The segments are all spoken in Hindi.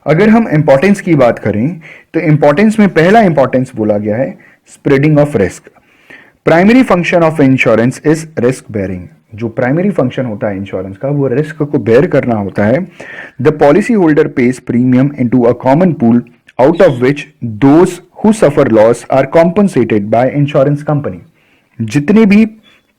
अगर हम इंपॉर्टेंस की बात करें तो इंपॉर्टेंस में पहला इंपॉर्टेंस बोला गया है spreading of risk. Primary function of insurance is risk bearing. जो प्राइमरी फंक्शन होता है इंश्योरेंस का वो रिस्क को बेयर करना होता है। The policy holder pays premium into a common pool out of which those who suffer loss are compensated by insurance company. जितने भी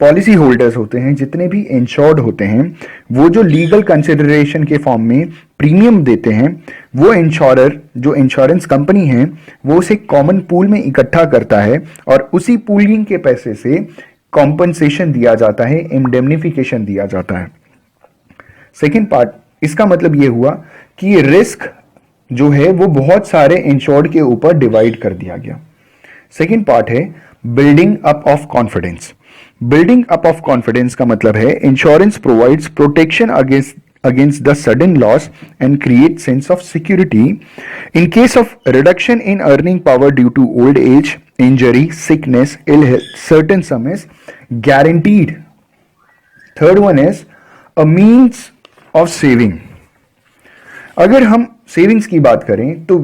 पॉलिसी होल्डर्स होते हैं, जितने भी इंश्योर्ड होते हैं, वो जो लीगल कंसिडरेशन के फॉर्म में प्रीमियम देते हैं, वो इंश्योरर जो इंश्योरेंस कंपनी है वो उसे कॉमन पूल में इकट्ठा करता है और उसी पूलिंग के पैसे से कॉम्पनसेशन दिया जाता है, इंडेमनिफिकेशन दिया जाता है। सेकेंड पार्ट, इसका मतलब ये हुआ कि रिस्क जो है वो बहुत सारे इंश्योर्ड के ऊपर डिवाइड कर दिया गया। सेकेंड पार्ट है building up of confidence. Building up of confidence का मतलब है insurance provides protection against the sudden loss and create sense of security in case of reduction in earning power due to old age, injury, sickness, ill health. Certain sum is guaranteed. Third one is a means of saving. अगर हम सेविंग्स की बात करें तो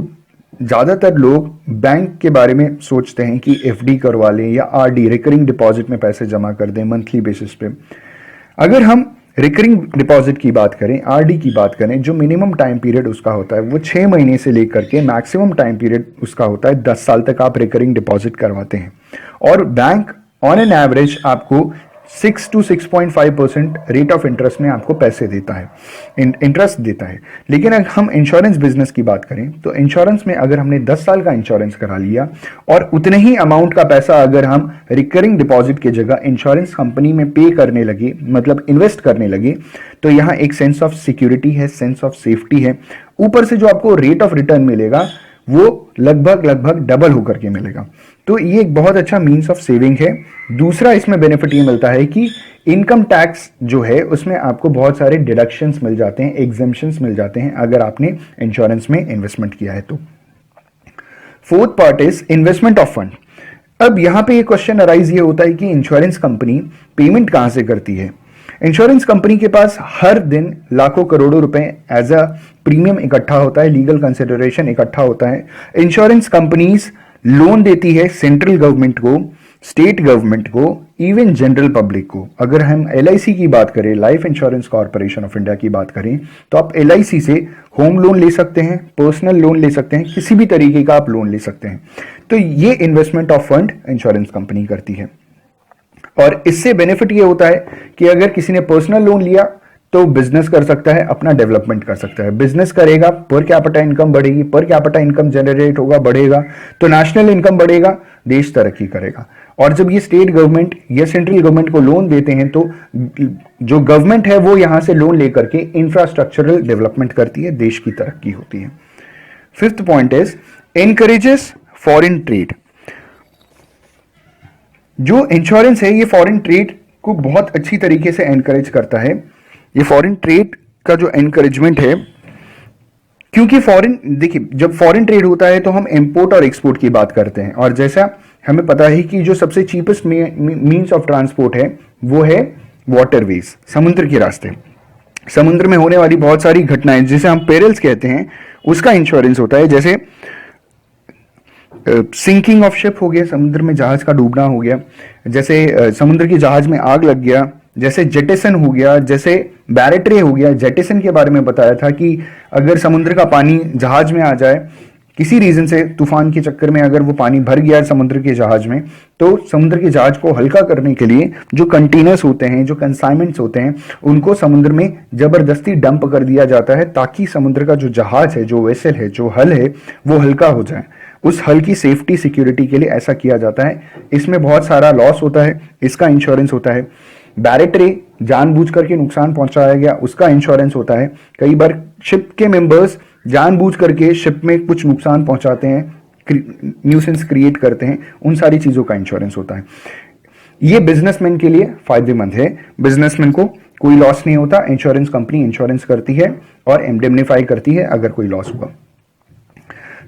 ज्यादातर लोग बैंक के बारे में सोचते हैं कि एफडी करवा लें या आरडी रिकरिंग डिपॉजिट में पैसे जमा कर दें मंथली बेसिस पे। अगर हम रिकरिंग डिपॉजिट की बात करें, आरडी की बात करें, जो मिनिमम टाइम पीरियड उसका होता है वो 6 महीने से लेकर के मैक्सिमम टाइम पीरियड उसका होता है 10 साल तक आप रिकरिंग डिपॉजिट करवाते हैं और बैंक ऑन एन एवरेज आपको 6 to 6.5% रेट ऑफ इंटरेस्ट में आपको पैसे देता है, इंटरेस्ट देता है। लेकिन अगर हम इंश्योरेंस बिजनेस की बात करें तो इंश्योरेंस में अगर हमने 10 साल का इंश्योरेंस करा लिया और उतने ही अमाउंट का पैसा अगर हम रिकरिंग डिपॉजिट की जगह इंश्योरेंस कंपनी में पे करने लगे, मतलब इन्वेस्ट करने लगे, तो यहाँ एक सेंस ऑफ सिक्योरिटी है, सेंस ऑफ सेफ्टी है। ऊपर से जो आपको रेट ऑफ रिटर्न मिलेगा वो लगभग डबल होकर के मिलेगा। तो ये एक बहुत अच्छा मीन्स ऑफ सेविंग है। दूसरा इसमें बेनिफिट ये मिलता है कि इनकम टैक्स जो है उसमें आपको बहुत सारे डिडक्शंस मिल जाते हैं, एग्जेम्पशंस मिल जाते हैं अगर आपने इंश्योरेंस में इन्वेस्टमेंट किया है तो। Fourth part is investment of fund. अब यहां पे ये क्वेश्चन अराइज ये होता है कि इंश्योरेंस कंपनी पेमेंट कहां से करती है। इंश्योरेंस कंपनी के पास हर दिन लाखों करोड़ों रुपए एज अ प्रीमियम इकट्ठा होता है, लीगल कंसिडरेशन इकट्ठा होता है। इंश्योरेंस कंपनीज लोन देती है सेंट्रल गवर्नमेंट को, स्टेट गवर्नमेंट को, इवन जनरल पब्लिक को। अगर हम एलआईसी की बात करें, life insurance corporation of India की बात करें, तो आप एलआईसी से होम लोन ले सकते हैं, पर्सनल लोन ले सकते हैं, किसी भी तरीके का आप लोन ले सकते हैं। तो ये investment of fund insurance company करती है और इससे बेनिफिट ये होता है कि अगर किसी ने पर्सनल लोन लिया तो बिजनेस कर सकता है, अपना डेवलपमेंट कर सकता है। बिजनेस करेगा, पर कैपिटा इनकम बढ़ेगी, पर कैपिटा इनकम जनरेट होगा, बढ़ेगा तो नेशनल इनकम बढ़ेगा, देश तरक्की करेगा। और जब ये स्टेट गवर्नमेंट या सेंट्रल गवर्नमेंट को लोन देते हैं तो जो गवर्नमेंट है वो यहां से लोन लेकर के इंफ्रास्ट्रक्चरल डेवलपमेंट करती है, देश की तरक्की होती है। Fifth point is encourages foreign trade. जो इंश्योरेंस है ये फॉरेन ट्रेड को बहुत अच्छी तरीके से एनकरेज करता है। ये फॉरेन ट्रेड का जो एनकरेजमेंट है, क्योंकि देखिए जब फॉरेन ट्रेड होता है तो हम इंपोर्ट और एक्सपोर्ट की बात करते हैं और जैसा हमें पता है कि जो सबसे चीपेस्ट मीन्स ऑफ ट्रांसपोर्ट है वो है वाटरवेज, समुद्र के रास्ते। समुद्र में होने वाली बहुत सारी घटनाएं जिसे हम पेरिल्स कहते हैं उसका इंश्योरेंस होता है। जैसे सिंकिंग ऑफ शिप हो गया, समुद्र में जहाज का डूबना हो गया, जैसे समुद्र की जहाज में आग लग गया, जैसे जेटिसन हो गया, जैसे बैरेट्रे हो गया। जेटिसन के बारे में बताया था कि अगर समुद्र का पानी जहाज में आ जाए, किसी रीजन से तूफान के चक्कर में अगर वो पानी भर गया समुद्र के जहाज में, तो समुद्र के जहाज को हल्का करने के लिए जो कंटेनर्स होते हैं, जो कंसाइनमेंट्स होते हैं, उनको समुद्र में जबरदस्ती डंप कर दिया जाता है ताकि समुद्र का जो जहाज है, जो वेसल है, जो हल है, वो हल्का हो जाए। उस हल की सेफ्टी सिक्योरिटी के लिए ऐसा किया जाता है। इसमें बहुत सारा लॉस होता है, इसका इंश्योरेंस होता है। बैरेट्रे जानबूझ करके नुकसान पहुंचाया गया, उसका इंश्योरेंस होता है। कई बार शिप के मेंबर्स जानबूझ करके शिप में कुछ नुकसान पहुंचाते हैं, न्यूसेंस क्रिएट करते हैं, उन सारी चीजों का इंश्योरेंस होता है। ये बिजनेसमैन के लिए फायदेमंद है। बिजनेसमैन को कोई लॉस नहीं होता, इंश्योरेंस कंपनी इंश्योरेंस करती है और इंडेमनिफाई करती है अगर कोई लॉस हुआ।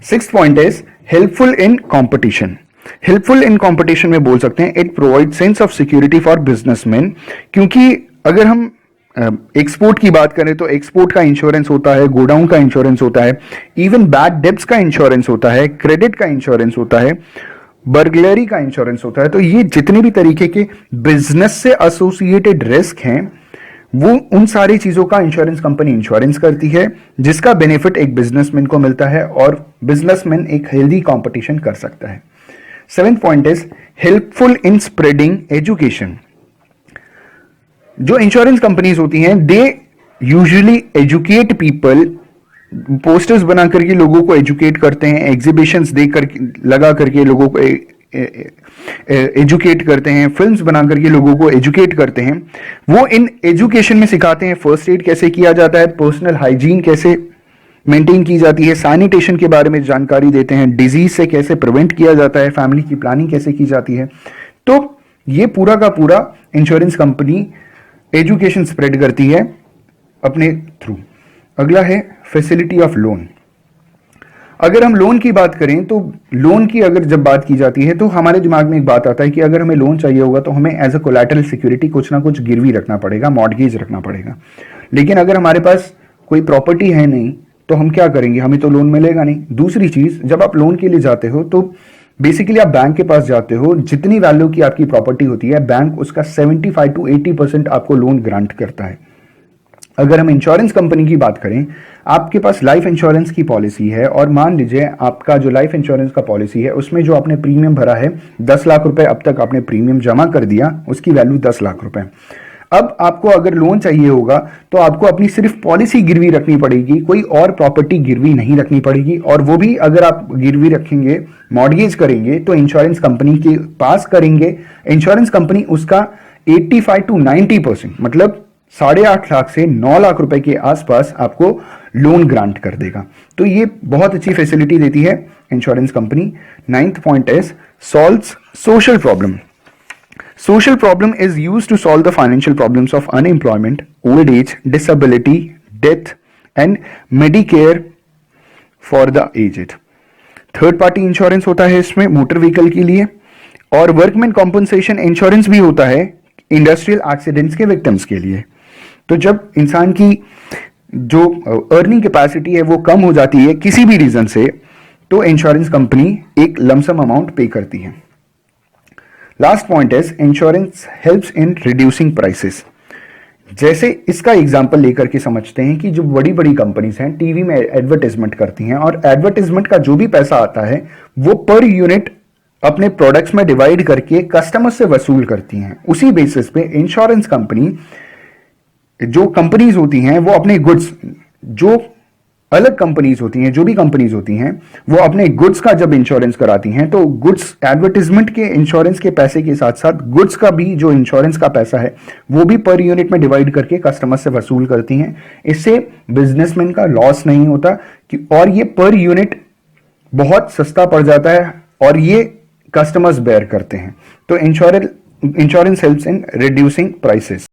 Sixth point is helpful in competition. Helpful in competition में बोल सकते हैं it provide sense of security for businessman, क्योंकि अगर हम एक्सपोर्ट की बात करें तो एक्सपोर्ट का इंश्योरेंस होता है, गोडाउन का इंश्योरेंस होता है, इवन बैड डेब्ट्स का इंश्योरेंस होता है, क्रेडिट का इंश्योरेंस होता है, बर्गलरी का इंश्योरेंस होता है। तो ये जितने भी तरीके के बिजनेस से एसोसिएटेड रिस्क हैं वो उन सारी चीजों का इंश्योरेंस कंपनी इंश्योरेंस करती है, जिसका बेनिफिट एक बिजनेसमैन को मिलता है और बिजनेसमैन एक हेल्दी कंपटीशन कर सकता है। Seventh point is helpful in spreading education. जो इंश्योरेंस कंपनीज होती हैं they usually educate people, posters बना करके लोगों को एजुकेट करते हैं, एग्जीबिशंस देख कर लगा करके लोगों को एजुकेट करते हैं, फिल्म्स बना करके लोगों को एजुकेट करते हैं। वो इन एजुकेशन में सिखाते हैं फर्स्ट एड कैसे किया जाता है, पर्सनल हाइजीन कैसे मेंटेन की जाती है, सैनिटेशन के बारे में जानकारी देते हैं, डिजीज से कैसे प्रिवेंट किया जाता है, फैमिली की प्लानिंग कैसे की जाती है। तो ये पूरा का पूरा इंश्योरेंस कंपनी एजुकेशन स्प्रेड करती है अपने थ्रू। अगला है फैसिलिटी ऑफ लोन। अगर हम लोन की बात करें तो लोन की अगर जब बात की जाती है तो हमारे दिमाग में एक बात आता है कि अगर हमें लोन चाहिए होगा तो हमें एज अ कोलैटरल सिक्योरिटी कुछ ना कुछ गिरवी रखना पड़ेगा, मॉर्गेज रखना पड़ेगा। लेकिन अगर हमारे पास कोई प्रॉपर्टी है नहीं तो हम क्या करेंगे, हमें तो लोन मिलेगा नहीं। दूसरी चीज, जब आप लोन के लिए जाते हो तो बेसिकली आप बैंक के पास जाते हो, जितनी वैल्यू की आपकी प्रॉपर्टी होती है बैंक उसका 75 to 80% आपको लोन ग्रांट करता है। अगर हम इंश्योरेंस कंपनी की बात करें, आपके पास लाइफ इंश्योरेंस की पॉलिसी है और मान लीजिए आपका जो लाइफ इंश्योरेंस का पॉलिसी है उसमें जो आपने प्रीमियम भरा है 10 लाख रुपए, अब तक आपने प्रीमियम जमा कर दिया, उसकी वैल्यू 10 लाख रुपए। अब आपको अगर लोन चाहिए होगा तो आपको अपनी सिर्फ पॉलिसी गिरवी रखनी पड़ेगी, कोई और प्रॉपर्टी गिरवी नहीं रखनी पड़ेगी। और वो भी अगर आप गिरवी रखेंगे, मॉर्गेज करेंगे तो इंश्योरेंस कंपनी के पास करेंगे, इंश्योरेंस कंपनी उसका 85 to 90% मतलब 8.5 लाख से 9 लाख रुपए के आसपास आपको लोन ग्रांट कर देगा। तो ये बहुत अच्छी फैसिलिटी देती है insurance company. 9th point is solves social problem. Social problem is used to solve the financial problems of unemployment, old age, disability, death, and Medicare for the aged. Third party insurance होता है इसमें मोटर व्हीकल के लिए, और वर्कमैन कॉम्पनसेशन इंश्योरेंस भी होता है इंडस्ट्रियल एक्सीडेंट्स के विक्टिम्स के लिए। तो जब इंसान की जो अर्निंग कैपेसिटी है वो कम हो जाती है किसी भी रीजन से, तो इंश्योरेंस कंपनी एक लमसम अमाउंट पे करती है। Last point is insurance helps in reducing prices. जैसे इसका एग्जांपल लेकर के समझते हैं कि जो बड़ी बड़ी कंपनीज हैं टीवी में एडवर्टाइजमेंट करती हैं और एडवर्टाइजमेंट का जो भी पैसा आता है वो पर यूनिट अपने प्रोडक्ट्स में डिवाइड करके कस्टमर से वसूल करती हैं। उसी बेसिस पे इंश्योरेंस कंपनी, जो कंपनीज होती हैं वो अपने गुड्स, जो अलग कंपनीज होती हैं, जो भी कंपनीज होती हैं वो अपने गुड्स का जब इंश्योरेंस कराती हैं तो गुड्स एडवर्टाइजमेंट के इंश्योरेंस के पैसे के साथ साथ गुड्स का भी जो इंश्योरेंस का पैसा है वो भी पर यूनिट में डिवाइड करके कस्टमर से वसूल करती हैं। इससे बिजनेसमैन का लॉस नहीं होता कि, और ये पर यूनिट बहुत सस्ता पड़ जाता है और ये कस्टमर्स बेयर करते हैं। तो insurance helps in reducing prices.